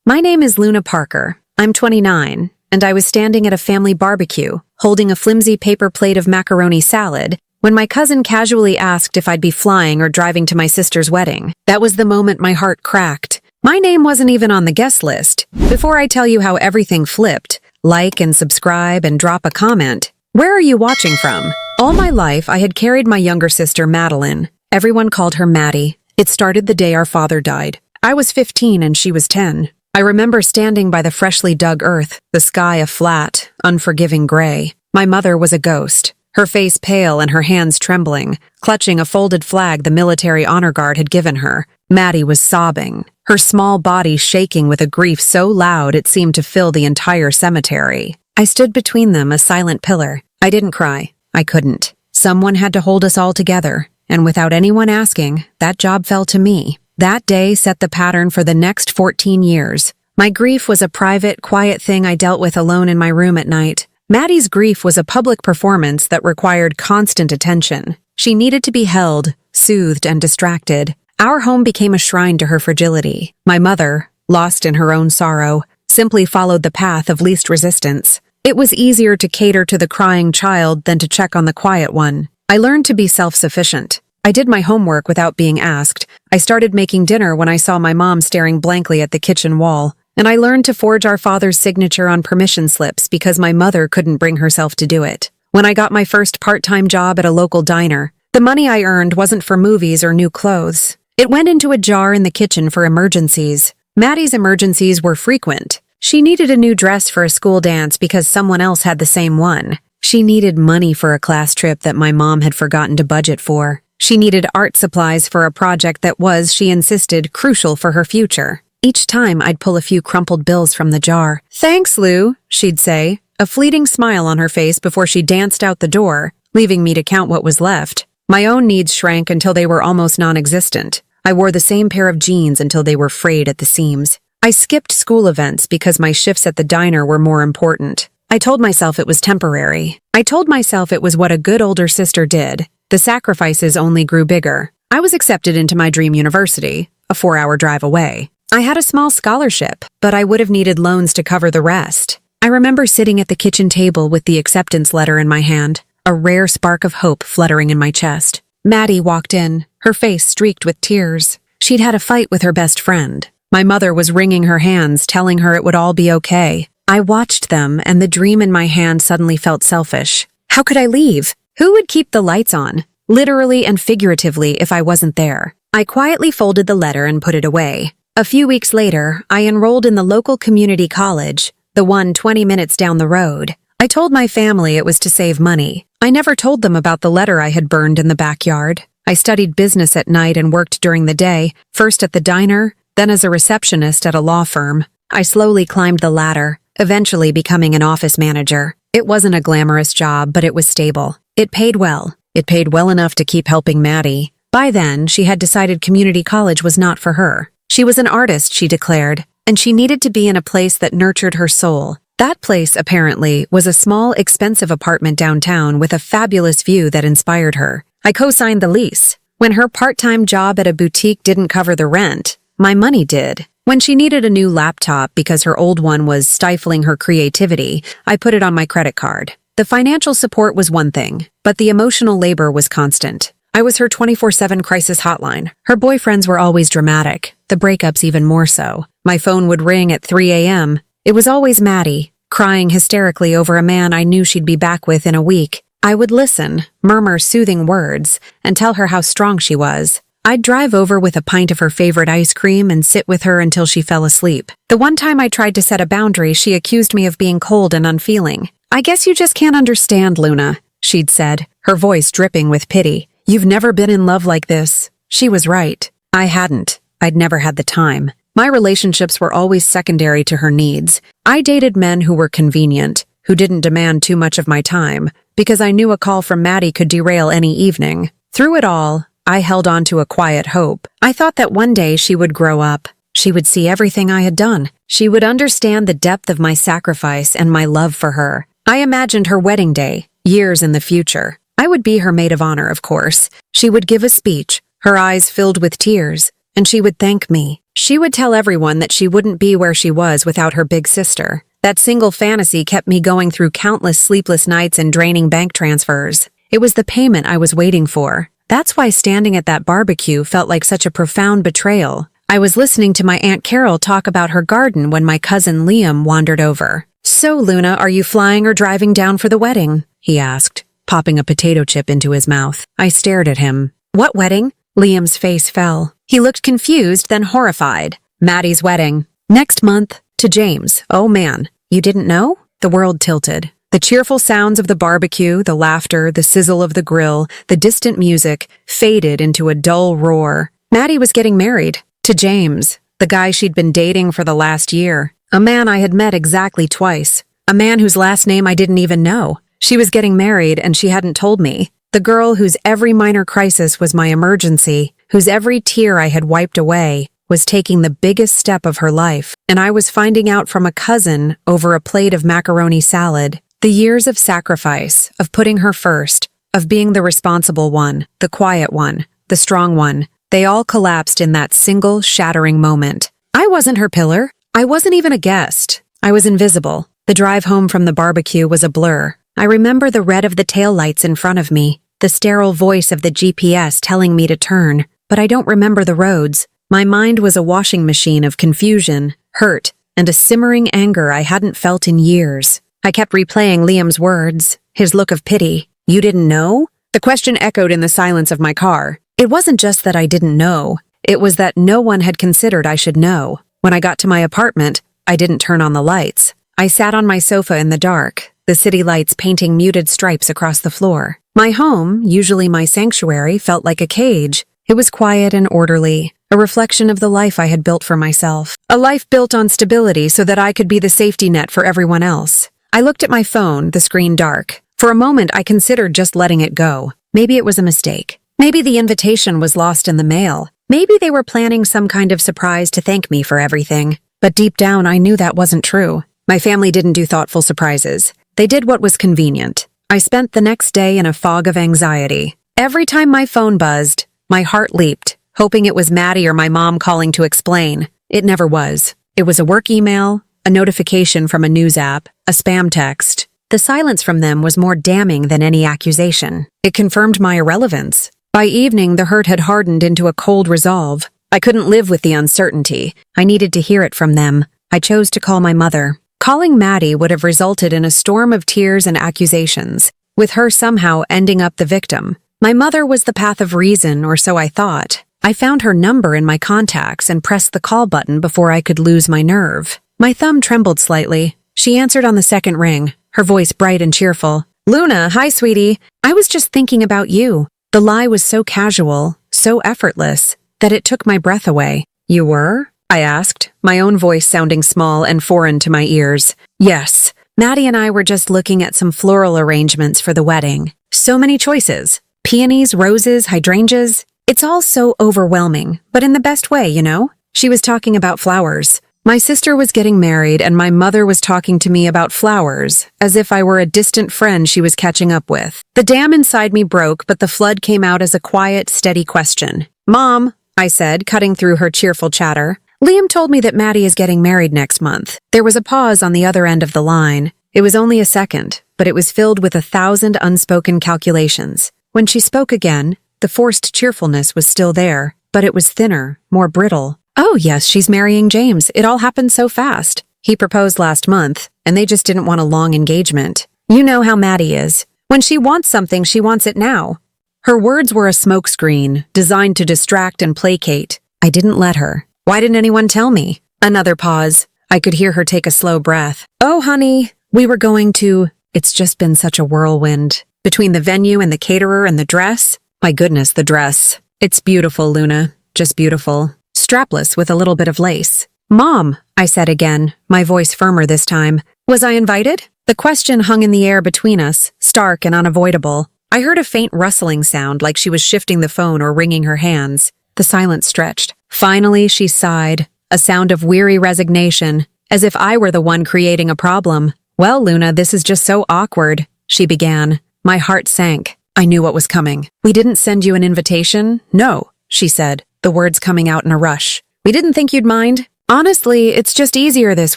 My name is Luna Parker. I'm 29, and I was standing at a family barbecue, holding a flimsy paper plate of macaroni salad, when my cousin casually asked if I'd be flying or driving to my sister's wedding. That was the moment my heart cracked. My name wasn't even on the guest list. Before I tell you how everything flipped, like and subscribe and drop a comment. Where are you watching from? All my life, I had carried my younger sister, Madeline. Everyone called her Maddie. It started the day our father died. I was 15 and she was 10. I remember standing by the freshly dug earth, the sky a flat, unforgiving gray. My mother was a ghost, her face pale and her hands trembling, clutching a folded flag the military honor guard had given her. Maddie was sobbing, her small body shaking with a grief so loud it seemed to fill the entire cemetery. I stood between them, a silent pillar. I didn't cry. I couldn't. Someone had to hold us all together, and without anyone asking, that job fell to me. That day set the pattern for the next 14 years. My grief was a private, quiet thing I dealt with alone in my room at night. Maddie's grief was a public performance that required constant attention. She needed to be held, soothed, and distracted. Our home became a shrine to her fragility. My mother, lost in her own sorrow, simply followed the path of least resistance. It was easier to cater to the crying child than to check on the quiet one. I learned to be self-sufficient. I did my homework without being asked. I started making dinner when I saw my mom staring blankly at the kitchen wall. And I learned to forge our father's signature on permission slips because my mother couldn't bring herself to do it. When I got my first part-time job at a local diner, the money I earned wasn't for movies or new clothes. It went into a jar in the kitchen for emergencies. Maddie's emergencies were frequent. She needed a new dress for a school dance because someone else had the same one. She needed money for a class trip that my mom had forgotten to budget for. She needed art supplies for a project that was, she insisted, crucial for her future. Each time I'd pull a few crumpled bills from the jar. "Thanks, Lou," she'd say, a fleeting smile on her face before she danced out the door, leaving me to count what was left. My own needs shrank until they were almost non-existent. I wore the same pair of jeans until they were frayed at the seams. I skipped school events because my shifts at the diner were more important. I told myself it was temporary. I told myself it was what a good older sister did. The sacrifices only grew bigger. I was accepted into my dream university, a 4-hour drive away. I had a small scholarship, but I would have needed loans to cover the rest. I remember sitting at the kitchen table with the acceptance letter in my hand, a rare spark of hope fluttering in my chest. Maddie walked in, her face streaked with tears. She'd had a fight with her best friend. My mother was wringing her hands, telling her it would all be okay. I watched them, and the dream in my hand suddenly felt selfish. How could I leave? Who would keep the lights on? Literally and figuratively if I wasn't there. I quietly folded the letter and put it away. A few weeks later, I enrolled in the local community college, the one 20 minutes down the road. I told my family it was to save money. I never told them about the letter I had burned in the backyard. I studied business at night and worked during the day, first at the diner, then as a receptionist at a law firm. I slowly climbed the ladder, eventually becoming an office manager. It wasn't a glamorous job, but it was stable. It paid well. It paid well enough to keep helping Maddie. By then, she had decided community college was not for her. She was an artist, she declared, and she needed to be in a place that nurtured her soul. That place, apparently, was a small, expensive apartment downtown with a fabulous view that inspired her. I co-signed the lease. When her part-time job at a boutique didn't cover the rent, my money did. When she needed a new laptop because her old one was stifling her creativity, I put it on my credit card. The financial support was one thing, but the emotional labor was constant. I was her 24/7 crisis hotline. Her boyfriends were always dramatic, the breakups even more so. My phone would ring at 3 a.m. It was always Maddie, crying hysterically over a man I knew she'd be back with in a week. I would listen, murmur soothing words, and tell her how strong she was. I'd drive over with a pint of her favorite ice cream and sit with her until she fell asleep. The one time I tried to set a boundary, she accused me of being cold and unfeeling. "I guess you just can't understand, Luna," she'd said, her voice dripping with pity. "You've never been in love like this." She was right. I hadn't. I'd never had the time. My relationships were always secondary to her needs. I dated men who were convenient, who didn't demand too much of my time, because I knew a call from Maddie could derail any evening. Through it all, I held on to a quiet hope. I thought that one day she would grow up. She would see everything I had done. She would understand the depth of my sacrifice and my love for her. I imagined her wedding day, years in the future. I would be her maid of honor, of course. She would give a speech, her eyes filled with tears, and she would thank me. She would tell everyone that she wouldn't be where she was without her big sister. That single fantasy kept me going through countless sleepless nights and draining bank transfers. It was the payment I was waiting for. That's why standing at that barbecue felt like such a profound betrayal. I was listening to my Aunt Carol talk about her garden when my cousin Liam wandered over. "So, Luna, are you flying or driving down for the wedding?" he asked, popping a potato chip into his mouth. I stared at him. "What wedding?" Liam's face fell. He looked confused, then horrified. "Maddie's wedding. Next month. To James. Oh man. You didn't know?" The world tilted. The cheerful sounds of the barbecue, the laughter, the sizzle of the grill, the distant music faded into a dull roar. Maddie was getting married. To James, the guy she'd been dating for the last year. A man I had met exactly twice. A man whose last name I didn't even know. She was getting married and she hadn't told me. The girl whose every minor crisis was my emergency, whose every tear I had wiped away, was taking the biggest step of her life, and I was finding out from a cousin over a plate of macaroni salad. The years of sacrifice, of putting her first, of being the responsible one, the quiet one, the strong one, they all collapsed in that single, shattering moment. I wasn't her pillar. I wasn't even a guest. I was invisible. The drive home from the barbecue was a blur. I remember the red of the taillights in front of me, the sterile voice of the GPS telling me to turn, but I don't remember the roads. My mind was a washing machine of confusion, hurt, and a simmering anger I hadn't felt in years. I kept replaying Liam's words, his look of pity. "You didn't know?" The question echoed in the silence of my car. It wasn't just that I didn't know. It was that no one had considered I should know. When I got to my apartment, I didn't turn on the lights. I sat on my sofa in the dark, the city lights painting muted stripes across the floor. My home, usually my sanctuary, felt like a cage. It was quiet and orderly, a reflection of the life I had built for myself. A life built on stability so that I could be the safety net for everyone else. I looked at my phone, the screen dark. For a moment, I considered just letting it go. Maybe it was a mistake. Maybe the invitation was lost in the mail. Maybe they were planning some kind of surprise to thank me for everything. But deep down, I knew that wasn't true. My family didn't do thoughtful surprises. They did what was convenient. I spent the next day in a fog of anxiety. Every time my phone buzzed, my heart leaped, hoping it was Maddie or my mom calling to explain. It never was. It was a work email, a notification from a news app, a spam text. The silence from them was more damning than any accusation. It confirmed my irrelevance. By evening, the hurt had hardened into a cold resolve. I couldn't live with the uncertainty. I needed to hear it from them. I chose to call my mother. Calling Maddie would have resulted in a storm of tears and accusations, with her somehow ending up the victim. My mother was the path of reason, or so I thought. I found her number in my contacts and pressed the call button before I could lose my nerve. My thumb trembled slightly. She answered on the second ring, her voice bright and cheerful. "Luna, hi, sweetie. I was just thinking about you." The lie was so casual, so effortless, that it took my breath away. "You were?" I asked, my own voice sounding small and foreign to my ears. "Yes. Maddie and I were just looking at some floral arrangements for the wedding. So many choices. Peonies, roses, hydrangeas. It's all so overwhelming, but in the best way, you know?" She was talking about flowers. My sister was getting married and my mother was talking to me about flowers, as if I were a distant friend she was catching up with. The dam inside me broke, but the flood came out as a quiet, steady question. "Mom," I said, cutting through her cheerful chatter. "Liam told me that Maddie is getting married next month." There was a pause on the other end of the line. It was only a second, but it was filled with 1,000 unspoken calculations. When she spoke again, the forced cheerfulness was still there, but it was thinner, more brittle. "Oh yes, she's marrying James. It all happened so fast. He proposed last month, and they just didn't want a long engagement. You know how Maddie is. When she wants something, she wants it now." Her words were a smokescreen, designed to distract and placate. I didn't let her. "Why didn't anyone tell me?" Another pause. I could hear her take a slow breath. "Oh, honey, we were going to..." It's just been such a whirlwind. Between the venue and the caterer and the dress. My goodness, the dress. It's beautiful, Luna. Just beautiful. Strapless with a little bit of lace. "Mom," I said again, my voice firmer this time. "Was I invited?" The question hung in the air between us, stark and unavoidable. I heard a faint rustling sound like she was shifting the phone or wringing her hands. The silence stretched. Finally, she sighed, a sound of weary resignation, as if I were the one creating a problem. "Well, Luna, this is just so awkward," she began. My heart sank. I knew what was coming. "We didn't send you an invitation?" "No," she said, the words coming out in a rush. We didn't think you'd mind. Honestly, it's just easier this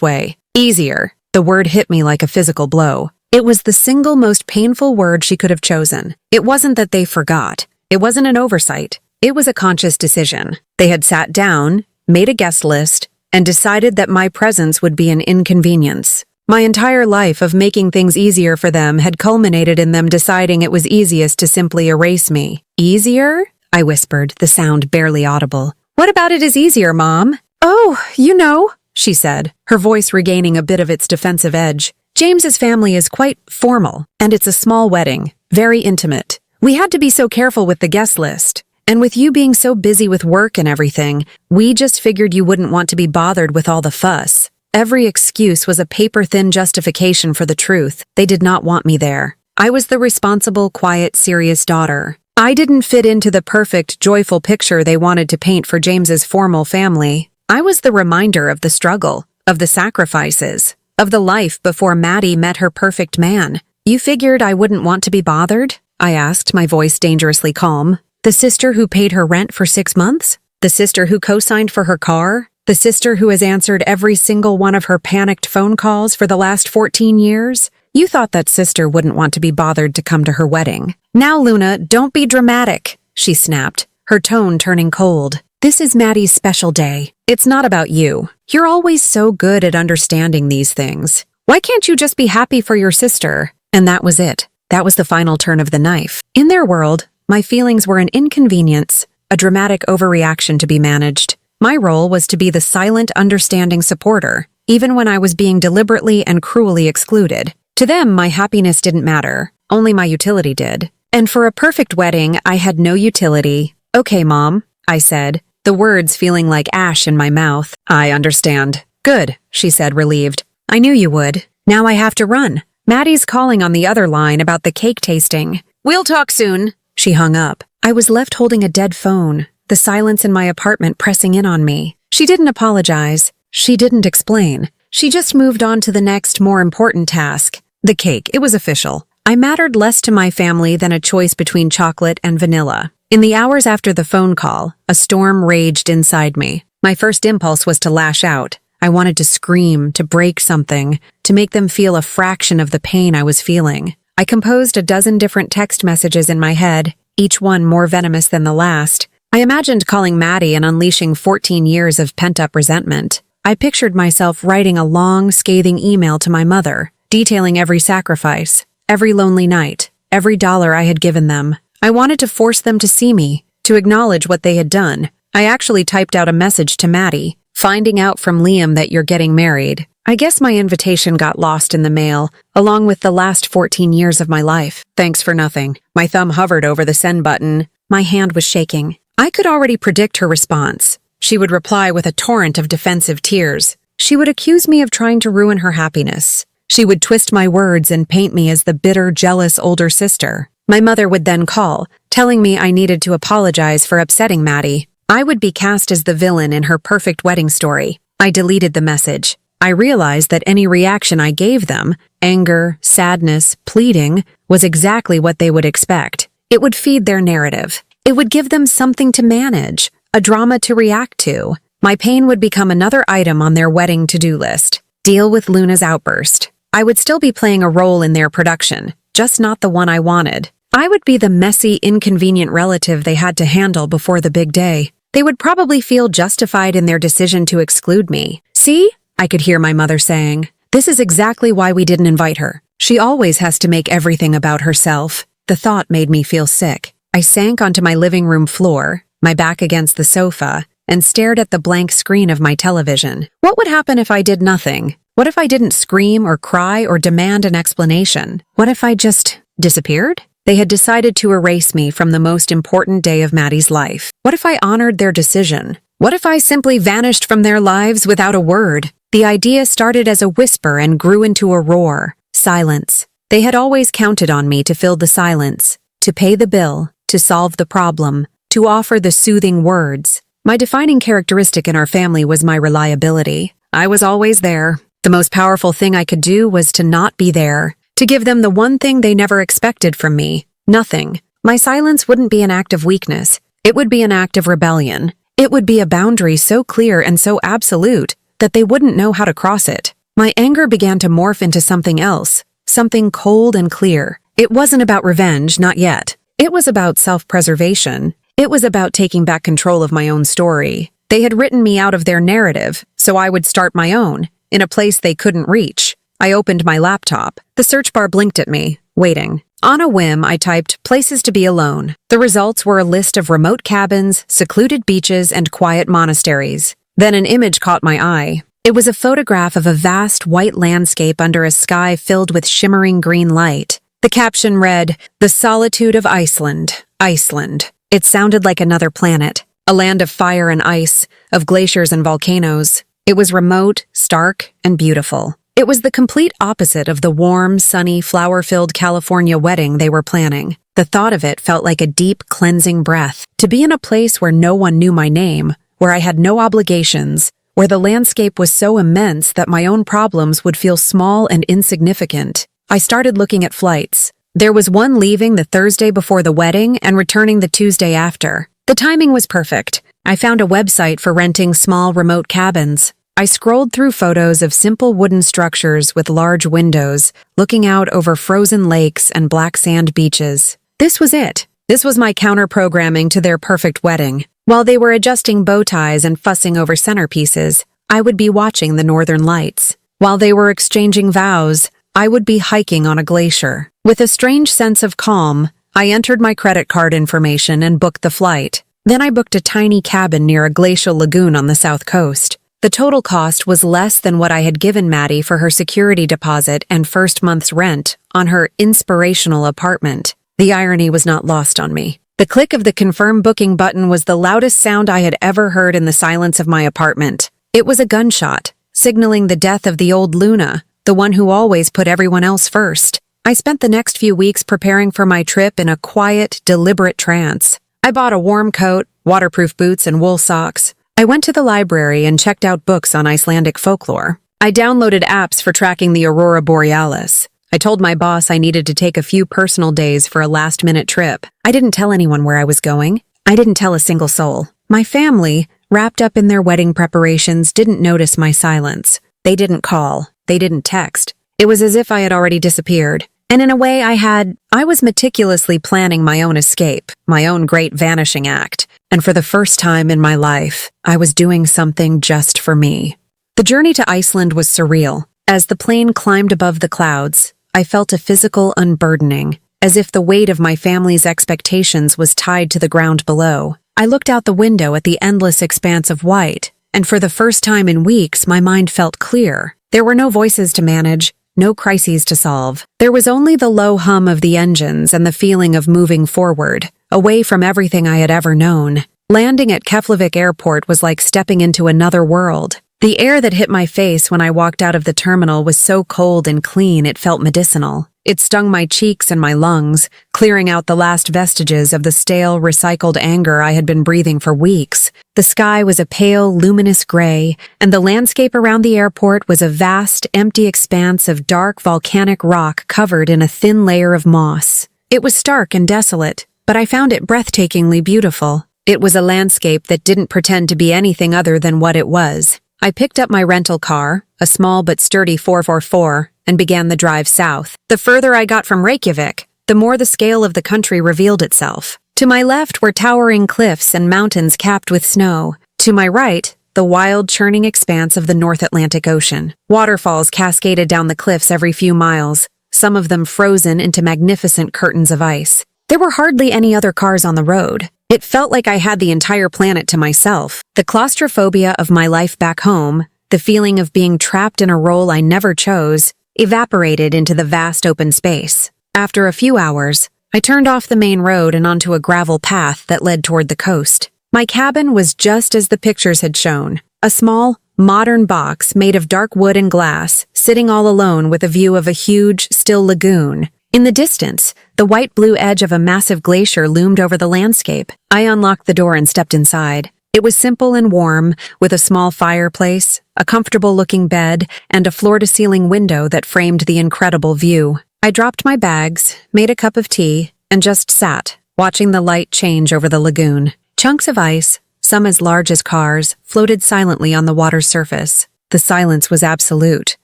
way. Easier. The word hit me like a physical blow. It was the single most painful word she could have chosen. It wasn't that they forgot. It wasn't an oversight. It was a conscious decision. They had sat down, made a guest list, and decided that my presence would be an inconvenience. My entire life of making things easier for them had culminated in them deciding it was easiest to simply erase me. Easier? I whispered, the sound barely audible. What about it is easier, Mom? Oh, you know, she said, her voice regaining a bit of its defensive edge. James's family is quite formal, and it's a small wedding, very intimate. We had to be so careful with the guest list. And with you being so busy with work and everything, we just figured you wouldn't want to be bothered with all the fuss. Every excuse was a paper-thin justification for the truth. They did not want me there. I was the responsible, quiet, serious daughter. I didn't fit into the perfect, joyful picture they wanted to paint for James's formal family. I was the reminder of the struggle, of the sacrifices, of the life before Maddie met her perfect man. You figured I wouldn't want to be bothered? I asked, my voice dangerously calm. The sister who paid her rent for 6 months? The sister who co-signed for her car? The sister who has answered every single one of her panicked phone calls for the last 14 years? You thought that sister wouldn't want to be bothered to come to her wedding. Now, Luna, don't be dramatic, she snapped, her tone turning cold. This is Maddie's special day. It's not about you. You're always so good at understanding these things. Why can't you just be happy for your sister? And that was it. That was the final turn of the knife. In their world, my feelings were an inconvenience, a dramatic overreaction to be managed. My role was to be the silent, understanding supporter, even when I was being deliberately and cruelly excluded. To them, my happiness didn't matter. Only my utility did. And for a perfect wedding, I had no utility. Okay, Mom, I said, the words feeling like ash in my mouth. I understand. Good, she said, relieved. I knew you would. Now I have to run. Maddie's calling on the other line about the cake tasting. We'll talk soon. She hung up. I was left holding a dead phone, the silence in my apartment pressing in on me. She didn't apologize. She didn't explain. She just moved on to the next, more important task. The cake. It was official. I mattered less to my family than a choice between chocolate and vanilla. In the hours after the phone call, a storm raged inside me. My first impulse was to lash out. I wanted to scream, to break something, to make them feel a fraction of the pain I was feeling. I composed a dozen different text messages in my head, each one more venomous than the last. I imagined calling Maddie and unleashing 14 years of pent-up resentment. I pictured myself writing a long, scathing email to my mother, detailing every sacrifice, every lonely night, every dollar I had given them. I wanted to force them to see me, to acknowledge what they had done. I actually typed out a message to Maddie, finding out from Liam that you're getting married. I guess my invitation got lost in the mail, along with the last 14 years of my life. Thanks for nothing. My thumb hovered over the send button. My hand was shaking. I could already predict her response. She would reply with a torrent of defensive tears. She would accuse me of trying to ruin her happiness. She would twist my words and paint me as the bitter, jealous older sister. My mother would then call, telling me I needed to apologize for upsetting Maddie. I would be cast as the villain in her perfect wedding story. I deleted the message. I realized that any reaction I gave them, anger, sadness, pleading, was exactly what they would expect. It would feed their narrative. It would give them something to manage, a drama to react to. My pain would become another item on their wedding to-do list. Deal with Luna's outburst. I would still be playing a role in their production, just not the one I wanted. I would be the messy, inconvenient relative they had to handle before the big day. They would probably feel justified in their decision to exclude me. See? I could hear my mother saying, this is exactly why we didn't invite her. She always has to make everything about herself. The thought made me feel sick. I sank onto my living room floor, my back against the sofa, and stared at the blank screen of my television. What would happen if I did nothing? What if I didn't scream or cry or demand an explanation? What if I just disappeared? They had decided to erase me from the most important day of Maddie's life. What if I honored their decision? What if I simply vanished from their lives without a word? The idea started as a whisper and grew into a roar. Silence. They had always counted on me to fill the silence, to pay the bill, to solve the problem, to offer the soothing words. My defining characteristic in our family was my reliability. I was always there. The most powerful thing I could do was to not be there, to give them the one thing they never expected from me. Nothing. My silence wouldn't be an act of weakness. It would be an act of rebellion. It would be a boundary so clear and so absolute that they wouldn't know how to cross it. My anger began to morph into something else, something cold and clear. It wasn't about revenge, not yet. It was about self-preservation. It was about taking back control of my own story. They had written me out of their narrative, so I would start my own, in a place they couldn't reach. I opened my laptop. The search bar blinked at me, waiting. On a whim, I typed places to be alone. The results were a list of remote cabins, secluded beaches, and quiet monasteries. Then an image caught my eye. It was a photograph of a vast white landscape under a sky filled with shimmering green light. The caption read, "The solitude of Iceland, Iceland." It sounded like another planet, a land of fire and ice, of glaciers and volcanoes. It was remote, stark, and beautiful. It was the complete opposite of the warm, sunny, flower-filled California wedding they were planning. The thought of it felt like a deep, cleansing breath. To be in a place where no one knew my name, where I had no obligations, where the landscape was so immense that my own problems would feel small and insignificant. I started looking at flights. There was one leaving the Thursday before the wedding and returning the Tuesday after. The timing was perfect. I found a website for renting small remote cabins. I scrolled through photos of simple wooden structures with large windows, looking out over frozen lakes and black sand beaches. This was it. This was my counter-programming to their perfect wedding. While they were adjusting bow ties and fussing over centerpieces, I would be watching the northern lights. While they were exchanging vows, I would be hiking on a glacier. With a strange sense of calm, I entered my credit card information and booked the flight. Then I booked a tiny cabin near a glacial lagoon on the south coast. The total cost was less than what I had given Maddie for her security deposit and first month's rent on her inspirational apartment. The irony was not lost on me. The click of the confirm booking button was the loudest sound I had ever heard in the silence of my apartment. It was a gunshot, signaling the death of the old Luna, the one who always put everyone else first. I spent the next few weeks preparing for my trip in a quiet, deliberate trance. I bought a warm coat, waterproof boots, and wool socks. I went to the library and checked out books on Icelandic folklore. I downloaded apps for tracking the aurora borealis. I told my boss I needed to take a few personal days for a last-minute trip. I didn't tell anyone where I was going. I didn't tell a single soul. My family, wrapped up in their wedding preparations, didn't notice my silence. They didn't call. They didn't text. It was as if I had already disappeared. And in a way I was meticulously planning my own escape, my own great vanishing act. And for the first time in my life, I was doing something just for me. The journey to Iceland was surreal. As the plane climbed above the clouds, I felt a physical unburdening, as if the weight of my family's expectations was tied to the ground below. I looked out the window at the endless expanse of white, and for the first time in weeks, my mind felt clear. There were no voices to manage, no crises to solve. There was only the low hum of the engines and the feeling of moving forward, away from everything I had ever known. Landing at Keflavik Airport was like stepping into another world. The air that hit my face when I walked out of the terminal was so cold and clean it felt medicinal. It stung my cheeks and my lungs, clearing out the last vestiges of the stale, recycled anger I had been breathing for weeks. The sky was a pale, luminous gray, and the landscape around the airport was a vast, empty expanse of dark, volcanic rock covered in a thin layer of moss. It was stark and desolate, but I found it breathtakingly beautiful. It was a landscape that didn't pretend to be anything other than what it was. I picked up my rental car, a small but sturdy 4x4, and began the drive south. The further I got from Reykjavik, the more the scale of the country revealed itself. To my left were towering cliffs and mountains capped with snow. To my right, the wild, churning expanse of the North Atlantic Ocean. Waterfalls cascaded down the cliffs every few miles, some of them frozen into magnificent curtains of ice. There were hardly any other cars on the road. It felt like I had the entire planet to myself. The claustrophobia of my life back home, the feeling of being trapped in a role I never chose, evaporated into the vast open space. After a few hours, I turned off the main road and onto a gravel path that led toward the coast. My cabin was just as the pictures had shown. A small, modern box made of dark wood and glass, sitting all alone with a view of a huge, still lagoon. In the distance, the white-blue edge of a massive glacier loomed over the landscape. I unlocked the door and stepped inside. It was simple and warm, with a small fireplace, a comfortable-looking bed, and a floor-to-ceiling window that framed the incredible view. I dropped my bags, made a cup of tea, and just sat, watching the light change over the lagoon. Chunks of ice, some as large as cars, floated silently on the water's surface. The silence was absolute,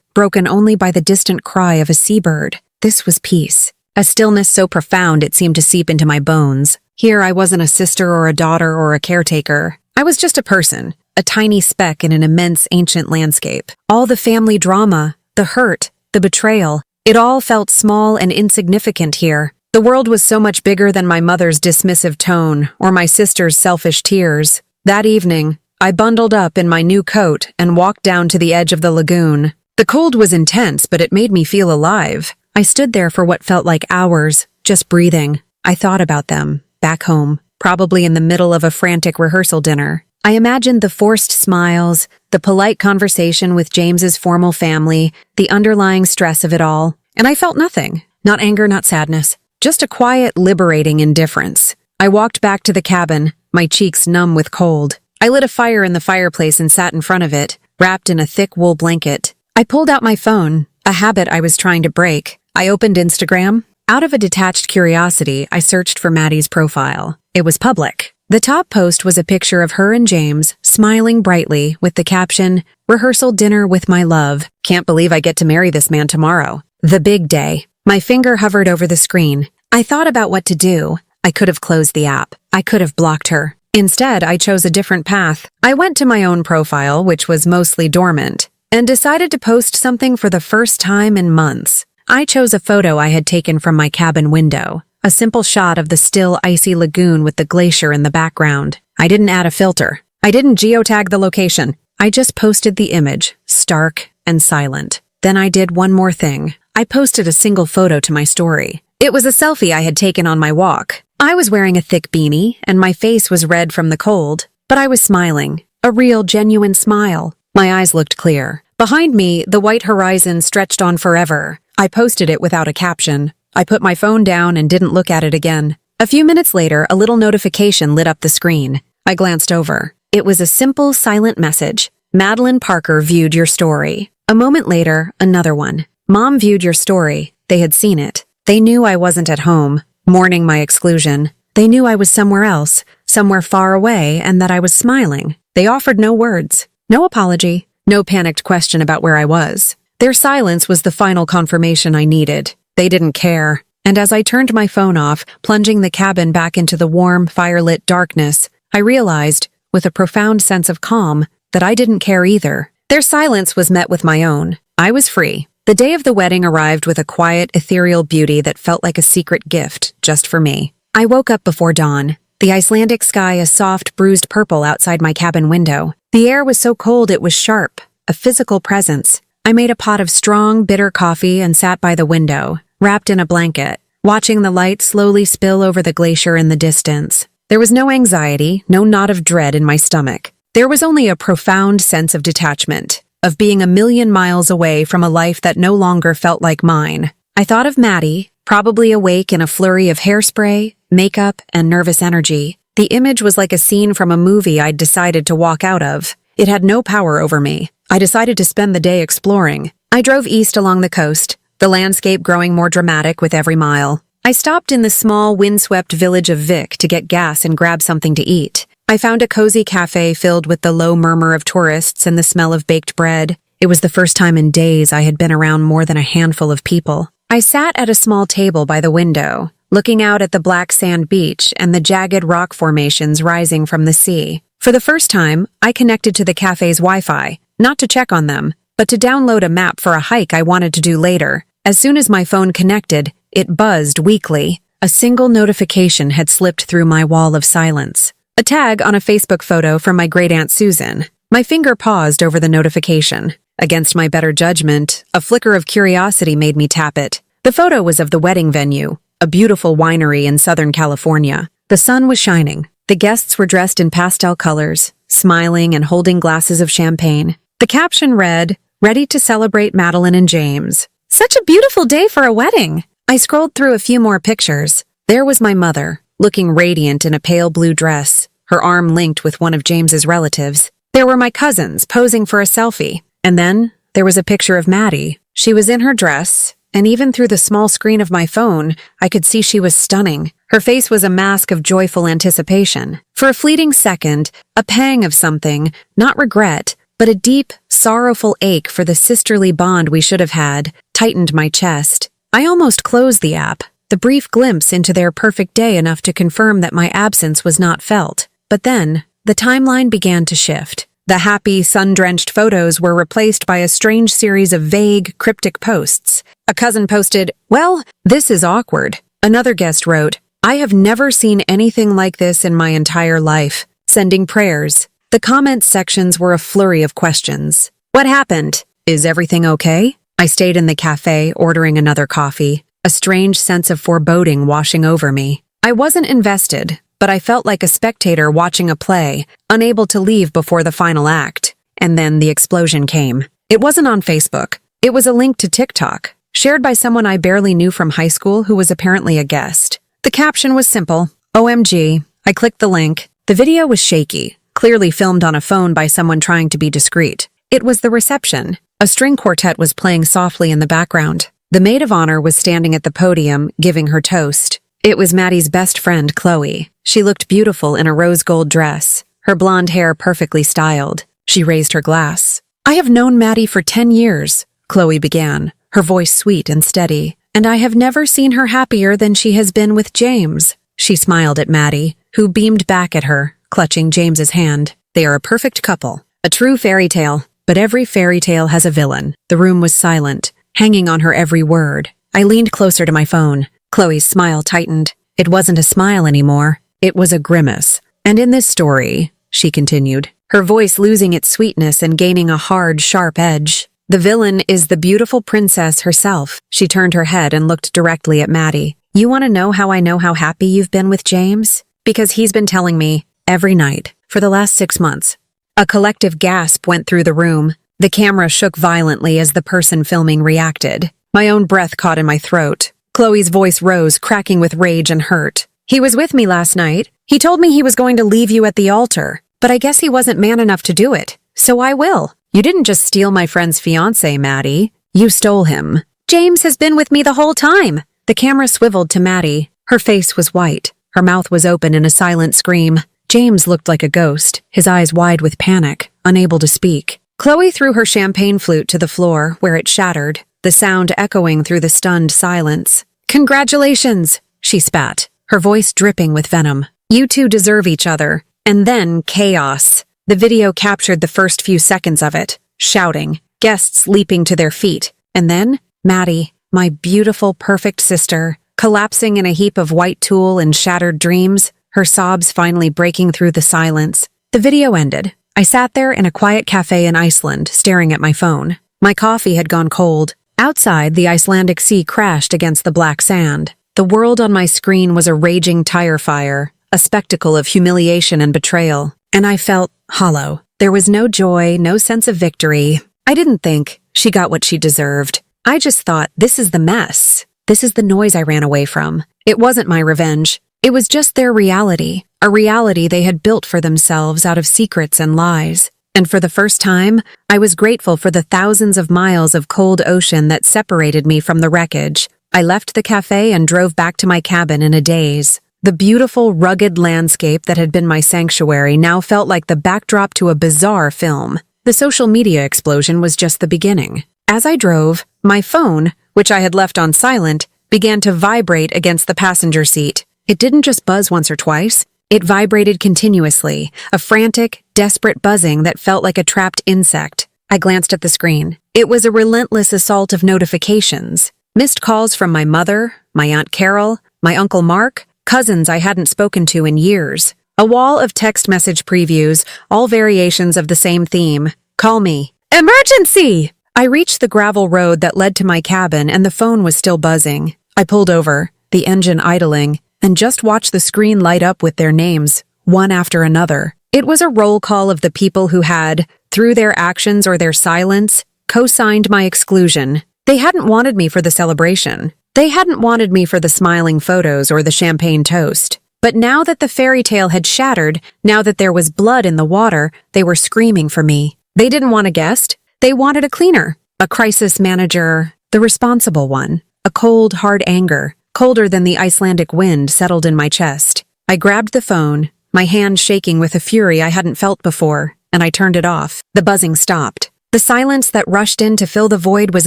broken only by the distant cry of a seabird. This was peace. A stillness so profound it seemed to seep into my bones. Here I wasn't a sister or a daughter or a caretaker. I was just a person, a tiny speck in an immense ancient landscape. All the family drama, the hurt, the betrayal, it all felt small and insignificant here. The world was so much bigger than my mother's dismissive tone or my sister's selfish tears. That evening, I bundled up in my new coat and walked down to the edge of the lagoon. The cold was intense, but it made me feel alive. I stood there for what felt like hours, just breathing. I thought about them, back home, probably in the middle of a frantic rehearsal dinner. I imagined the forced smiles, the polite conversation with James's formal family, the underlying stress of it all, and I felt nothing. Not anger, not sadness, just a quiet, liberating indifference. I walked back to the cabin, my cheeks numb with cold. I lit a fire in the fireplace and sat in front of it, wrapped in a thick wool blanket. I pulled out my phone, a habit I was trying to break. I opened Instagram. Out of a detached curiosity, I searched for Maddie's profile. It was public. The top post was a picture of her and James, smiling brightly, with the caption, "Rehearsal dinner with my love. Can't believe I get to marry this man tomorrow. The big day." My finger hovered over the screen. I thought about what to do. I could have closed the app. I could have blocked her. Instead, I chose a different path. I went to my own profile, which was mostly dormant, and decided to post something for the first time in months. I chose a photo I had taken from my cabin window, a simple shot of the still, icy lagoon with the glacier in the background. I didn't add a filter. I didn't geotag the location. I just posted the image, stark and silent. Then I did one more thing. I posted a single photo to my story. It was a selfie I had taken on my walk. I was wearing a thick beanie, and my face was red from the cold, but I was smiling. A real, genuine smile. My eyes looked clear. Behind me, the white horizon stretched on forever. I posted it without a caption. I put my phone down and didn't look at it again. A few minutes later, a little notification lit up the screen. I glanced over. It was a simple, silent message. "Madeline Parker viewed your story." A moment later, another one. "Mom viewed your story." They had seen it. They knew I wasn't at home, mourning my exclusion. They knew I was somewhere else, somewhere far away, and that I was smiling. They offered no words, no apology, no panicked question about where I was. Their silence was the final confirmation I needed. They didn't care. And as I turned my phone off, plunging the cabin back into the warm, firelit darkness, I realized, with a profound sense of calm, that I didn't care either. Their silence was met with my own. I was free. The day of the wedding arrived with a quiet, ethereal beauty that felt like a secret gift, just for me. I woke up before dawn. The Icelandic sky a soft, bruised purple outside my cabin window. The air was so cold it was sharp, a physical presence. I made a pot of strong, bitter coffee and sat by the window, wrapped in a blanket, watching the light slowly spill over the glacier in the distance. There was no anxiety, no knot of dread in my stomach. There was only a profound sense of detachment, of being a million miles away from a life that no longer felt like mine. I thought of Maddie, probably awake in a flurry of hairspray, makeup, and nervous energy. The image was like a scene from a movie I'd decided to walk out of. It had no power over me. I decided to spend the day exploring. I drove east along the coast, the landscape growing more dramatic with every mile. I stopped in the small, windswept village of Vic to get gas and grab something to eat. I found a cozy cafe filled with the low murmur of tourists and the smell of baked bread. It was the first time in days I had been around more than a handful of people. I sat at a small table by the window, looking out at the black sand beach and the jagged rock formations rising from the sea. For the first time, I connected to the cafe's Wi-Fi, not to check on them, but to download a map for a hike I wanted to do later. As soon as my phone connected, it buzzed weakly. A single notification had slipped through my wall of silence. A tag on a Facebook photo from my great-aunt Susan. My finger paused over the notification. Against my better judgment, a flicker of curiosity made me tap it. The photo was of the wedding venue, a beautiful winery in Southern California. The sun was shining. The guests were dressed in pastel colors, smiling and holding glasses of champagne. The caption read, "Ready to celebrate Madeline and James." Such a beautiful day for a wedding. I scrolled through a few more pictures. There was my mother, looking radiant in a pale blue dress, her arm linked with one of James's relatives. There were my cousins posing for a selfie. And then there was a picture of Maddie. She was in her dress, and even through the small screen of my phone, I could see she was stunning. Her face was a mask of joyful anticipation. For a fleeting second, a pang of something, not regret, but a deep, sorrowful ache for the sisterly bond we should have had, tightened my chest. I almost closed the app, the brief glimpse into their perfect day enough to confirm that my absence was not felt. But then, the timeline began to shift. The happy, sun-drenched photos were replaced by a strange series of vague, cryptic posts. A cousin posted, "Well, this is awkward." Another guest wrote, "I have never seen anything like this in my entire life. Sending prayers." The comments sections were a flurry of questions. What happened? Is everything okay? I stayed in the cafe, ordering another coffee, a strange sense of foreboding washing over me. I wasn't invested, but I felt like a spectator watching a play, unable to leave before the final act. And then the explosion came. It wasn't on Facebook. It was a link to TikTok, shared by someone I barely knew from high school who was apparently a guest. The caption was simple, "OMG." I clicked the link. The video was shaky, clearly filmed on a phone by someone trying to be discreet. It was the reception. A string quartet was playing softly in the background. The maid of honor was standing at the podium, giving her toast. It was Maddie's best friend, Chloe. She looked beautiful in a rose gold dress, her blonde hair perfectly styled. She raised her glass. "I have known Maddie for 10 years, Chloe began, her voice sweet and steady, "and I have never seen her happier than she has been with James." She smiled at Maddie, who beamed back at her, clutching James's hand. "They are a perfect couple. A true fairy tale. But every fairy tale has a villain." The room was silent, hanging on her every word. I leaned closer to my phone. Chloe's smile tightened. It wasn't a smile anymore. It was a grimace. "And in this story," she continued, her voice losing its sweetness and gaining a hard, sharp edge, "the villain is the beautiful princess herself." She turned her head and looked directly at Maddie. "You want to know how I know how happy you've been with James? Because he's been telling me every night for the last 6 months." A collective gasp went through the room. The camera shook violently as the person filming reacted. My own breath caught in my throat. Chloe's voice rose, cracking with rage and hurt. "He was with me last night. He told me he was going to leave you at the altar, but I guess he wasn't man enough to do it. So I will. You didn't just steal my friend's fiancé, Maddie. You stole him." "James has been with me the whole time." The camera swiveled to Maddie. Her face was white. Her mouth was open in a silent scream. James looked like a ghost, his eyes wide with panic, unable to speak. Chloe threw her champagne flute to the floor, where it shattered, the sound echoing through the stunned silence. "Congratulations," she spat, her voice dripping with venom. "You two deserve each other." And then chaos. The video captured the first few seconds of it, shouting, guests leaping to their feet, and then Maddie, my beautiful, perfect sister, collapsing in a heap of white tulle and shattered dreams, her sobs finally breaking through the silence. The video ended. I sat there in a quiet cafe in Iceland, staring at my phone. My coffee had gone cold. Outside, the Icelandic sea crashed against the black sand. The world on my screen was a raging tire fire, a spectacle of humiliation and betrayal, and I felt hollow. There was no joy, no sense of victory. I didn't think she got what she deserved. I just thought, this is the mess. This is the noise I ran away from. It wasn't my revenge. It was just their reality, a reality they had built for themselves out of secrets and lies. And for the first time, I was grateful for the thousands of miles of cold ocean that separated me from the wreckage. I left the cafe and drove back to my cabin in a daze. The beautiful, rugged landscape that had been my sanctuary now felt like the backdrop to a bizarre film. The social media explosion was just the beginning. As I drove, my phone, which I had left on silent, began to vibrate against the passenger seat. It didn't just buzz once or twice. It vibrated continuously, a frantic, desperate buzzing that felt like a trapped insect. I glanced at the screen. It was a relentless assault of notifications. Missed calls from my mother, my Aunt Carol, my Uncle Mark, cousins I hadn't spoken to in years. A wall of text message previews, all variations of the same theme. "Call me." "Emergency!" I reached the gravel road that led to my cabin and the phone was still buzzing. I pulled over, the engine idling, and just watched the screen light up with their names, one after another. It was a roll call of the people who had, through their actions or their silence, co-signed my exclusion. They hadn't wanted me for the celebration. They hadn't wanted me for the smiling photos or the champagne toast. But now that the fairy tale had shattered, now that there was blood in the water, they were screaming for me. They didn't want a guest. They wanted a cleaner, a crisis manager, the responsible one, a cold, hard anger. colder than the Icelandic wind, settled in my chest. I grabbed the phone, my hand shaking with a fury I hadn't felt before, and I turned it off. The buzzing stopped. The silence that rushed in to fill the void was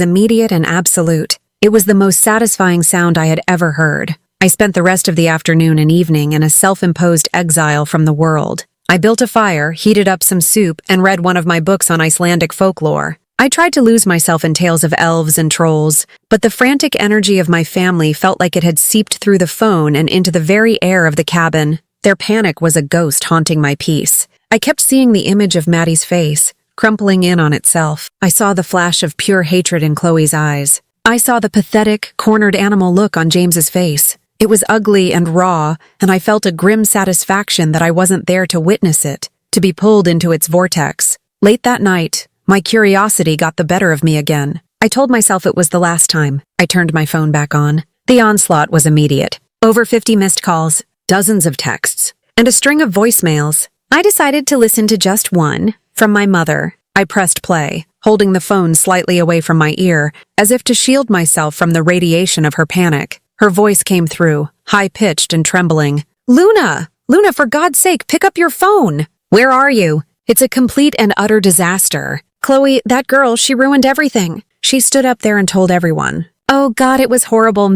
immediate and absolute. It was the most satisfying sound I had ever heard. I spent the rest of the afternoon and evening in a self-imposed exile from the world. I built a fire, heated up some soup, and read one of my books on Icelandic folklore. I tried to lose myself in tales of elves and trolls, but the frantic energy of my family felt like it had seeped through the phone and into the very air of the cabin. Their panic was a ghost haunting my peace. I kept seeing the image of Maddie's face, crumpling in on itself. I saw the flash of pure hatred in Chloe's eyes. I saw the pathetic, cornered animal look on James's face. It was ugly and raw, and I felt a grim satisfaction that I wasn't there to witness it, to be pulled into its vortex. Late that night, my curiosity got the better of me again. I told myself it was the last time. I turned my phone back on. The onslaught was immediate. Over 50 missed calls, dozens of texts, and a string of voicemails. I decided to listen to just one, from my mother. I pressed play, holding the phone slightly away from my ear, as if to shield myself from the radiation of her panic. Her voice came through, high-pitched and trembling. "Luna! Luna, for God's sake, pick up your phone! Where are you? It's a complete and utter disaster. Chloe, that girl, she ruined everything." She stood up there and told everyone. "Oh God, it was horrible.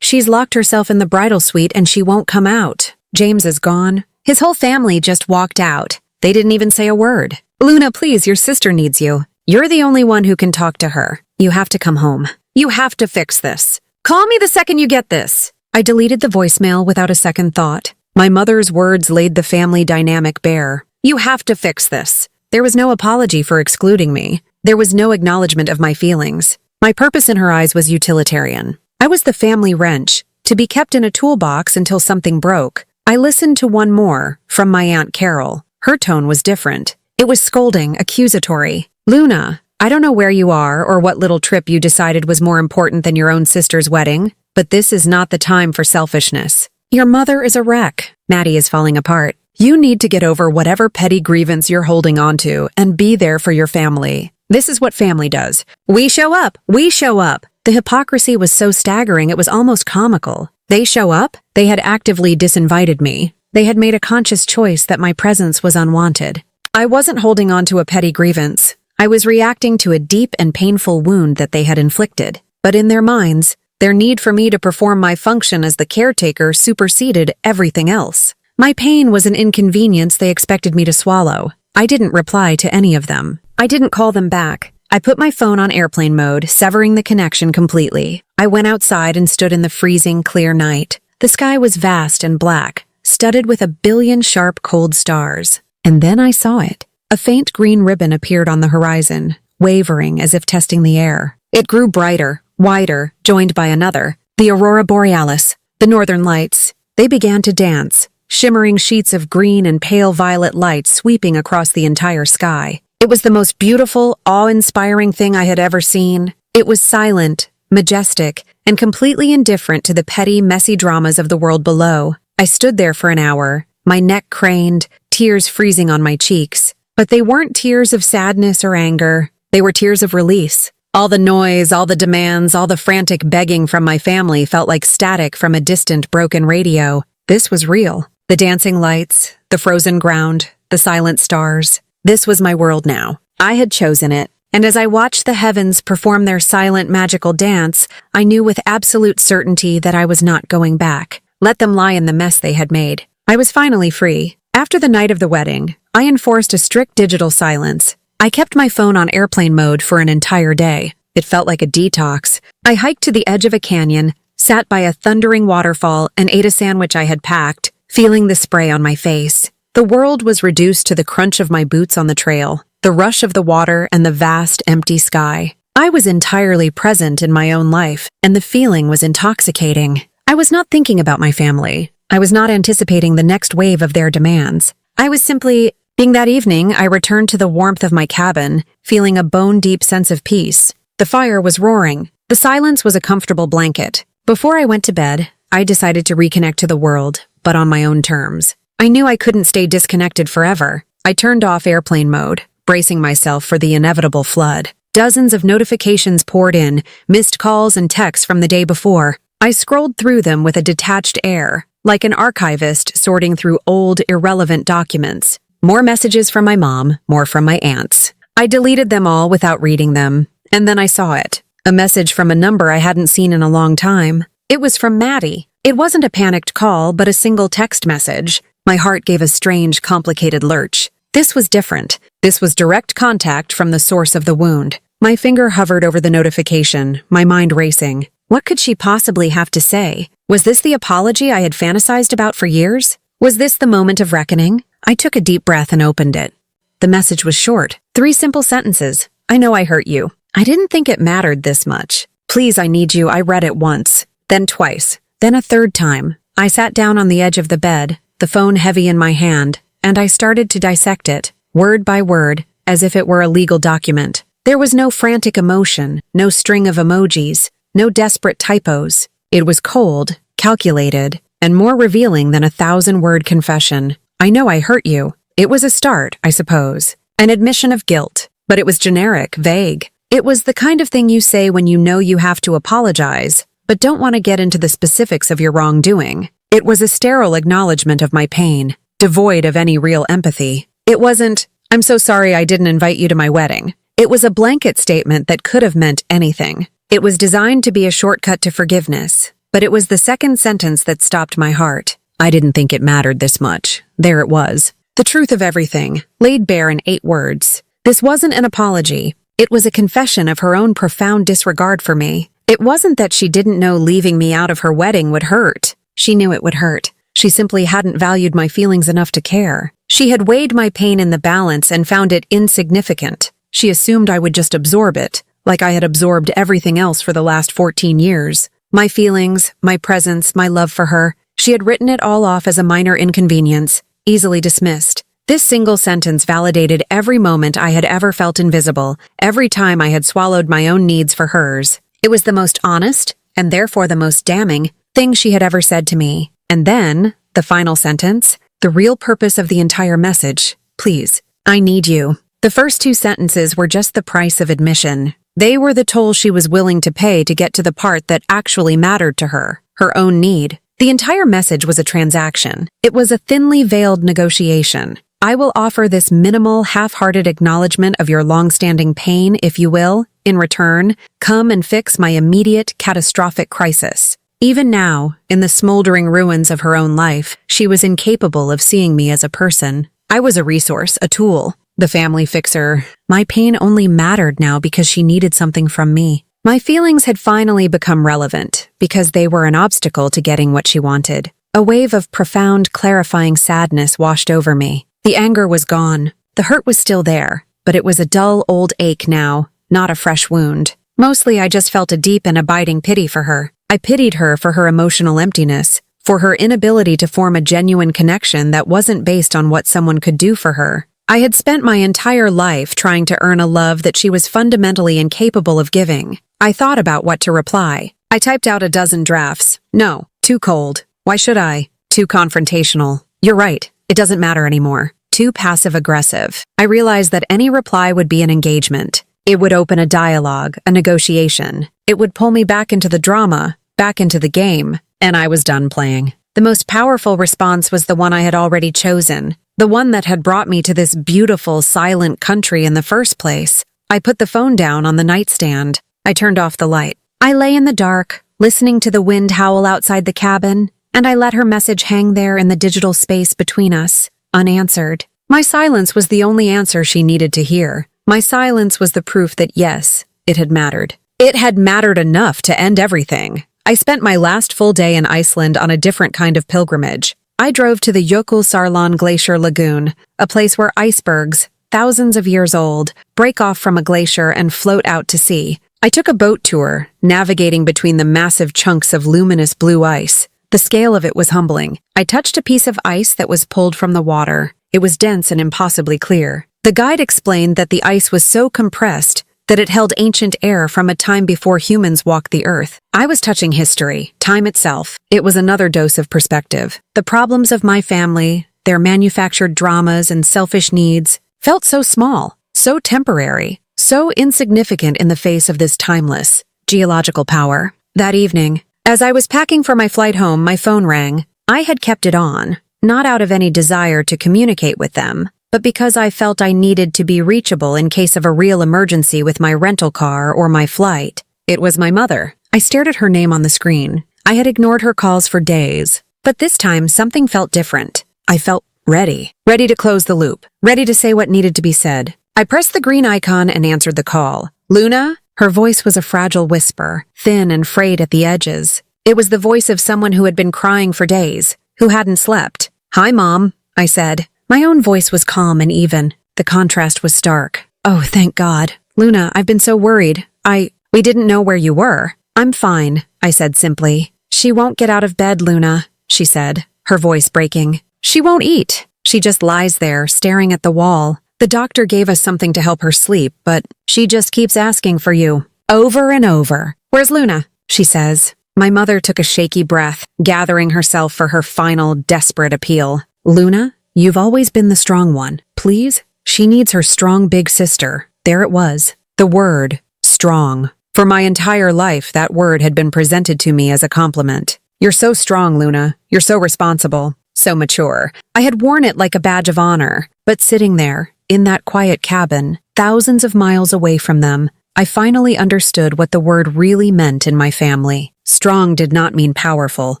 She's locked herself in the bridal suite and she won't come out. James is gone. His whole family just walked out. They didn't even say a word. Luna, please, your sister needs you. You're the only one who can talk to her. You have to come home. You have to fix this. Call me the second you get this." I deleted the voicemail without a second thought. My mother's words laid the family dynamic bare. "You have to fix this." There was no apology for excluding me. There was no acknowledgement of my feelings. My purpose in her eyes was utilitarian. I was the family wrench, to be kept in a toolbox until something broke. I listened to one more, from my Aunt Carol. Her tone was different. It was scolding, accusatory. "Luna, I don't know where you are or what little trip you decided was more important than your own sister's wedding, but this is not the time for selfishness. Your mother is a wreck. Maddie is falling apart. You need to get over whatever petty grievance you're holding onto and be there for your family. This is what family does. We show up. We show up." The hypocrisy was so staggering it was almost comical. They show up? They had actively disinvited me. They had made a conscious choice that my presence was unwanted. I wasn't holding on to a petty grievance. I was reacting to a deep and painful wound that they had inflicted. But in their minds, their need for me to perform my function as the caretaker superseded everything else. My pain was an inconvenience they expected me to swallow. I didn't reply to any of them. I didn't call them back. I put my phone on airplane mode, severing the connection completely. I went outside and stood in the freezing, clear night. The sky was vast and black, studded with 1,000,000,000 sharp, cold stars. And then I saw it. A faint green ribbon appeared on the horizon, wavering as if testing the air. It grew brighter, wider, joined by another. The aurora borealis, the northern lights. They began to dance, shimmering sheets of green and pale violet light sweeping across the entire sky. It was the most beautiful, awe-inspiring thing I had ever seen. It was silent, majestic, and completely indifferent to the petty, messy dramas of the world below. I stood there for an hour, my neck craned, tears freezing on my cheeks. But they weren't tears of sadness or anger. They were tears of release. All the noise, all the demands, all the frantic begging from my family felt like static from a distant, broken radio. This was real. The dancing lights, the frozen ground, the silent stars. This was my world now. I had chosen it. And as I watched the heavens perform their silent, magical dance, I knew with absolute certainty that I was not going back. Let them lie in the mess they had made. I was finally free. After the night of the wedding, I enforced a strict digital silence. I kept my phone on airplane mode for an entire day. It felt like a detox. I hiked to the edge of a canyon, sat by a thundering waterfall, and ate a sandwich I had packed, feeling the spray on my face. The world was reduced to the crunch of my boots on the trail, the rush of the water, and the vast, empty sky. I was entirely present in my own life, and the feeling was intoxicating. I was not thinking about my family. I was not anticipating the next wave of their demands. I was simply being. That evening, I returned to the warmth of my cabin, feeling a bone-deep sense of peace. The fire was roaring. The silence was a comfortable blanket. Before I went to bed, I decided to reconnect to the world, but on my own terms. I knew I couldn't stay disconnected forever. I turned off airplane mode, bracing myself for the inevitable flood. Dozens of notifications poured in, missed calls and texts from the day before. I scrolled through them with a detached air, like an archivist sorting through old, irrelevant documents. More messages from my mom, more from my aunts. I deleted them all without reading them, and then I saw it. A message from a number I hadn't seen in a long time. It was from Maddie. It wasn't a panicked call, but a single text message. My heart gave a strange, complicated lurch. This was different. This was direct contact from the source of the wound. My finger hovered over the notification, my mind racing. What could she possibly have to say? Was this the apology I had fantasized about for years? Was this the moment of reckoning? I took a deep breath and opened it. The message was short. 3 simple sentences. I know I hurt you. I didn't think it mattered this much. Please, I need you. I read it once. Then twice. Then a third time. I sat down on the edge of the bed, the phone heavy in my hand, and I started to dissect it, word by word, as if it were a legal document. There was no frantic emotion, no string of emojis, no desperate typos. It was cold, calculated, and more revealing than a 1,000-word confession. I know I hurt you. It was a start, I suppose. An admission of guilt. But it was generic, vague. It was the kind of thing you say when you know you have to apologize, but don't want to get into the specifics of your wrongdoing. It was a sterile acknowledgement of my pain, devoid of any real empathy. It wasn't, I'm so sorry I didn't invite you to my wedding. It was a blanket statement that could have meant anything. It was designed to be a shortcut to forgiveness, but it was the second sentence that stopped my heart. I didn't think it mattered this much. There it was. The truth of everything, laid bare in 8 words. This wasn't an apology. It was a confession of her own profound disregard for me. It wasn't that she didn't know leaving me out of her wedding would hurt. She knew it would hurt. She simply hadn't valued my feelings enough to care. She had weighed my pain in the balance and found it insignificant. She assumed I would just absorb it, like I had absorbed everything else for the last 14 years. My feelings, my presence, my love for her. She had written it all off as a minor inconvenience, easily dismissed. This single sentence validated every moment I had ever felt invisible, every time I had swallowed my own needs for hers. It was the most honest, and therefore the most damning, thing she had ever said to me. And then, the final sentence, the real purpose of the entire message. Please, I need you. The first 2 sentences were just the price of admission. They were the toll she was willing to pay to get to the part that actually mattered to her, her own need. The entire message was a transaction. It was a thinly veiled negotiation. I will offer this minimal, half-hearted acknowledgement of your long-standing pain, if you will. In return, come and fix my immediate, catastrophic crisis. Even now, in the smoldering ruins of her own life, she was incapable of seeing me as a person. I was a resource, a tool, the family fixer. My pain only mattered now because she needed something from me. My feelings had finally become relevant because they were an obstacle to getting what she wanted. A wave of profound, clarifying sadness washed over me. The anger was gone. The hurt was still there, but it was a dull old ache now, not a fresh wound. Mostly I just felt a deep and abiding pity for her. I pitied her for her emotional emptiness, for her inability to form a genuine connection that wasn't based on what someone could do for her. I had spent my entire life trying to earn a love that she was fundamentally incapable of giving. I thought about what to reply. I typed out a dozen drafts. No, too cold. Why should I? Too confrontational. You're right. It doesn't matter anymore. Too passive-aggressive. I realized that any reply would be an engagement. It would open a dialogue, a negotiation. It would pull me back into the drama, back into the game, and I was done playing. The most powerful response was the one I had already chosen, the one that had brought me to this beautiful, silent country in the first place. I put the phone down on the nightstand. I turned off the light. I lay in the dark, listening to the wind howl outside the cabin, and I let her message hang there in the digital space between us, unanswered. My silence was the only answer she needed to hear. My silence was the proof that yes, it had mattered. It had mattered enough to end everything. I spent my last full day in Iceland on a different kind of pilgrimage. I drove to the Jökulsárlón Glacier Lagoon, a place where icebergs, thousands of years old, break off from a glacier and float out to sea. I took a boat tour, navigating between the massive chunks of luminous blue ice. The scale of it was humbling. I touched a piece of ice that was pulled from the water. It was dense and impossibly clear. The guide explained that the ice was so compressed that it held ancient air from a time before humans walked the earth. I was touching history, time itself. It was another dose of perspective. The problems of my family, their manufactured dramas and selfish needs, felt so small, so temporary, so insignificant in the face of this timeless, geological power. That evening, As I was packing for my flight home, my phone rang. I had kept it on, not out of any desire to communicate with them, but because I felt I needed to be reachable in case of a real emergency with my rental car or my flight. It was my mother. I stared at her name on the screen. I had ignored her calls for days, but this time something felt different. I felt ready to close the loop, ready to say what needed to be said. I pressed the green icon and answered the call. "Luna?" Her voice was a fragile whisper, thin and frayed at the edges. It was the voice of someone who had been crying for days, who hadn't slept. "Hi, Mom," I said. My own voice was calm and even. The contrast was stark. "Oh, thank God. Luna, I've been so worried. We didn't know where you were." "I'm fine," I said simply. "She won't get out of bed, Luna," she said, her voice breaking. "She won't eat. She just lies there, staring at the wall. The doctor gave us something to help her sleep, but she just keeps asking for you. Over and over. Where's Luna?" she says. My mother took a shaky breath, gathering herself for her final, desperate appeal. "Luna, you've always been the strong one. Please? She needs her strong big sister." There it was. The word, strong. For my entire life, that word had been presented to me as a compliment. "You're so strong, Luna. You're so responsible. So mature." I had worn it like a badge of honor, but sitting there, in that quiet cabin, thousands of miles away from them, I finally understood what the word really meant in my family. Strong did not mean powerful.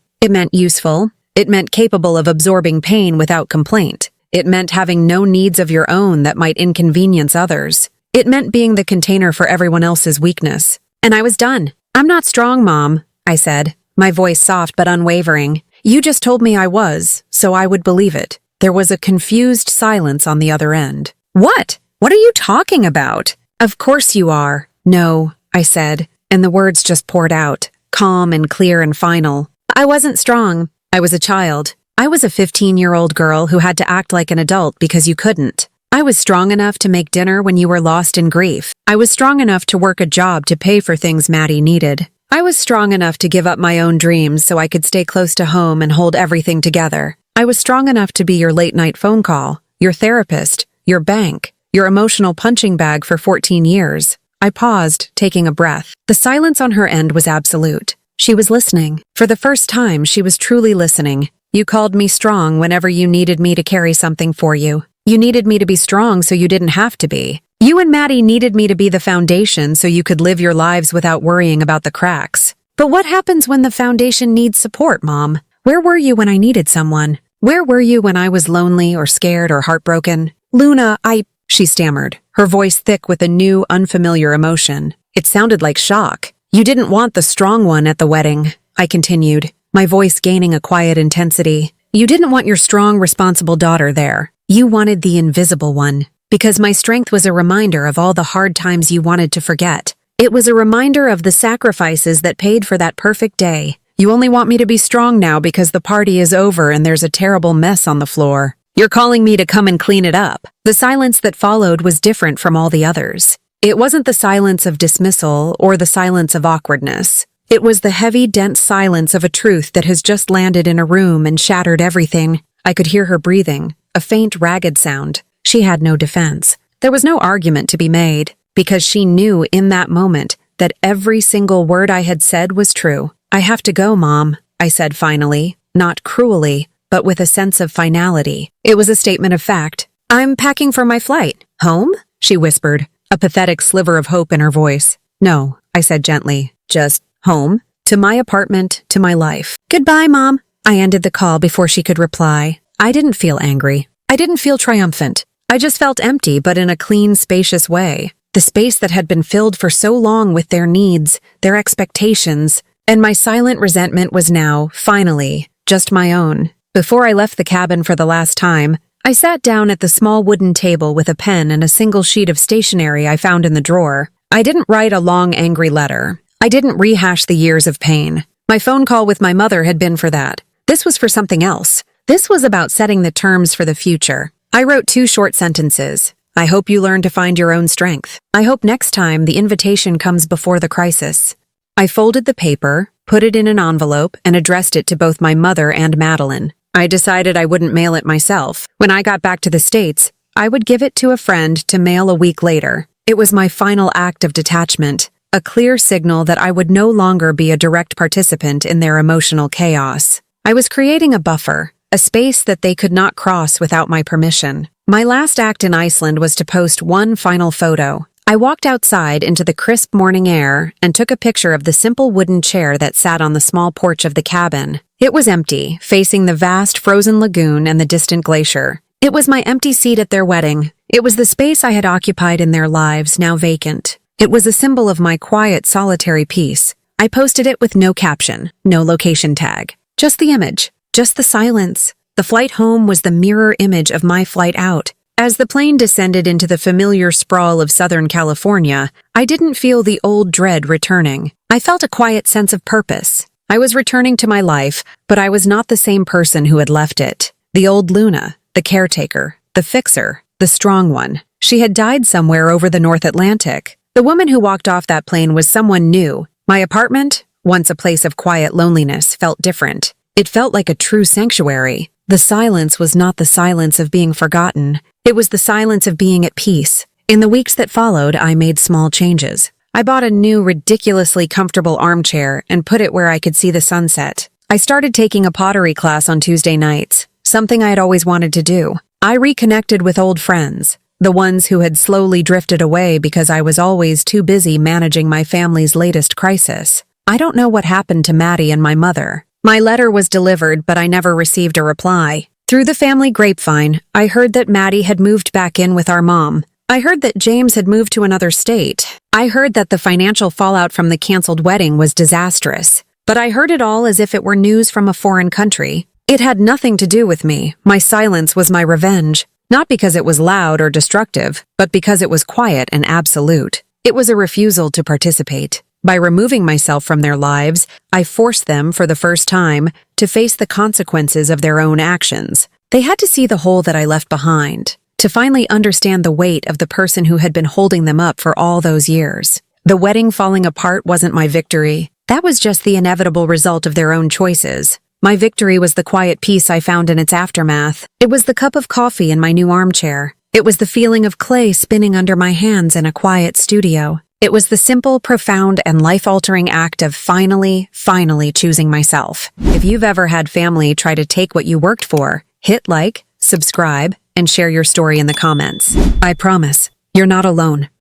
It meant useful. It meant capable of absorbing pain without complaint. It meant having no needs of your own that might inconvenience others. It meant being the container for everyone else's weakness. And I was done. "I'm not strong, Mom," I said, my voice soft but unwavering. "You just told me I was, so I would believe it." There was a confused silence on the other end. "What? What are you talking about?" "Of course you are." "No," I said, and the words just poured out, calm and clear and final. "I wasn't strong. I was a child. I was a 15-year-old girl who had to act like an adult because you couldn't. I was strong enough to make dinner when you were lost in grief. I was strong enough to work a job to pay for things Maddie needed. I was strong enough to give up my own dreams so I could stay close to home and hold everything together. I was strong enough to be your late-night phone call, your therapist, your bank, your emotional punching bag for 14 years. I paused, taking a breath. The silence on her end was absolute. She was listening. For the first time, she was truly listening. "You called me strong whenever you needed me to carry something for you. You needed me to be strong so you didn't have to be. You and Maddie needed me to be the foundation so you could live your lives without worrying about the cracks. But what happens when the foundation needs support, Mom? Where were you when I needed someone? Where were you when I was lonely or scared or heartbroken?" "Luna, she stammered, her voice thick with a new, unfamiliar emotion. It sounded like shock. "You didn't want the strong one at the wedding," I continued, my voice gaining a quiet intensity. "You didn't want your strong, responsible daughter there. You wanted the invisible one. Because my strength was a reminder of all the hard times you wanted to forget. It was a reminder of the sacrifices that paid for that perfect day. You only want me to be strong now because the party is over and there's a terrible mess on the floor. You're calling me to come and clean it up." The silence that followed was different from all the others. It wasn't the silence of dismissal or the silence of awkwardness. It was the heavy, dense silence of a truth that has just landed in a room and shattered everything. I could hear her breathing, a faint, ragged sound. She had no defense. There was no argument to be made, because she knew in that moment that every single word I had said was true. "I have to go, Mom," I said finally, not cruelly, but with a sense of finality. It was a statement of fact. "I'm packing for my flight." "Home?" she whispered, a pathetic sliver of hope in her voice. "No," I said gently, "just home, to my apartment, to my life." "Goodbye, Mom." I ended the call before she could reply. I didn't feel angry. I didn't feel triumphant. I just felt empty, but in a clean, spacious way. The space that had been filled for so long with their needs, their expectations, and my silent resentment was now, finally, just my own. Before I left the cabin for the last time, I sat down at the small wooden table with a pen and a single sheet of stationery I found in the drawer. I didn't write a long, angry letter. I didn't rehash the years of pain. My phone call with my mother had been for that. This was for something else. This was about setting the terms for the future. I wrote 2 short sentences. "I hope you learn to find your own strength. I hope next time the invitation comes before the crisis." I folded the paper, put it in an envelope, and addressed it to both my mother and Madeline. I decided I wouldn't mail it myself. When I got back to the States, I would give it to a friend to mail a week later. It was my final act of detachment, a clear signal that I would no longer be a direct participant in their emotional chaos. I was creating a buffer, a space that they could not cross without my permission. My last act in Iceland was to post one final photo. I walked outside into the crisp morning air and took a picture of the simple wooden chair that sat on the small porch of the cabin. It was empty, facing the vast frozen lagoon and the distant glacier. It was my empty seat at their wedding. It was the space I had occupied in their lives, now vacant. It was a symbol of my quiet, solitary peace. I posted it with no caption, no location tag. Just the image, just the silence. The flight home was the mirror image of my flight out. As the plane descended into the familiar sprawl of Southern California, I didn't feel the old dread returning. I felt a quiet sense of purpose. I was returning to my life, but I was not the same person who had left it. The old Luna, the caretaker, the fixer, the strong one. She had died somewhere over the North Atlantic. The woman who walked off that plane was someone new. My apartment, once a place of quiet loneliness, felt different. It felt like a true sanctuary. The silence was not the silence of being forgotten. It was the silence of being at peace. In the weeks that followed, I made small changes. I bought a new, ridiculously comfortable armchair and put it where I could see the sunset. I started taking a pottery class on Tuesday nights, something I had always wanted to do. I reconnected with old friends, the ones who had slowly drifted away because I was always too busy managing my family's latest crisis. I don't know what happened to Maddie and my mother. My letter was delivered, but I never received a reply. Through the family grapevine, I heard that Maddie had moved back in with our mom. I heard that James had moved to another state. I heard that the financial fallout from the canceled wedding was disastrous. But I heard it all as if it were news from a foreign country. It had nothing to do with me. My silence was my revenge. Not because it was loud or destructive, but because it was quiet and absolute. It was a refusal to participate. By removing myself from their lives, I forced them, for the first time, to face the consequences of their own actions. They had to see the hole that I left behind, to finally understand the weight of the person who had been holding them up for all those years. The wedding falling apart wasn't my victory. That was just the inevitable result of their own choices. My victory was the quiet peace I found in its aftermath. It was the cup of coffee in my new armchair. It was the feeling of clay spinning under my hands in a quiet studio. It was the simple, profound, and life-altering act of finally choosing myself. If you've ever had family try to take what you worked for, hit like, subscribe, and share your story in the comments. I promise, you're not alone.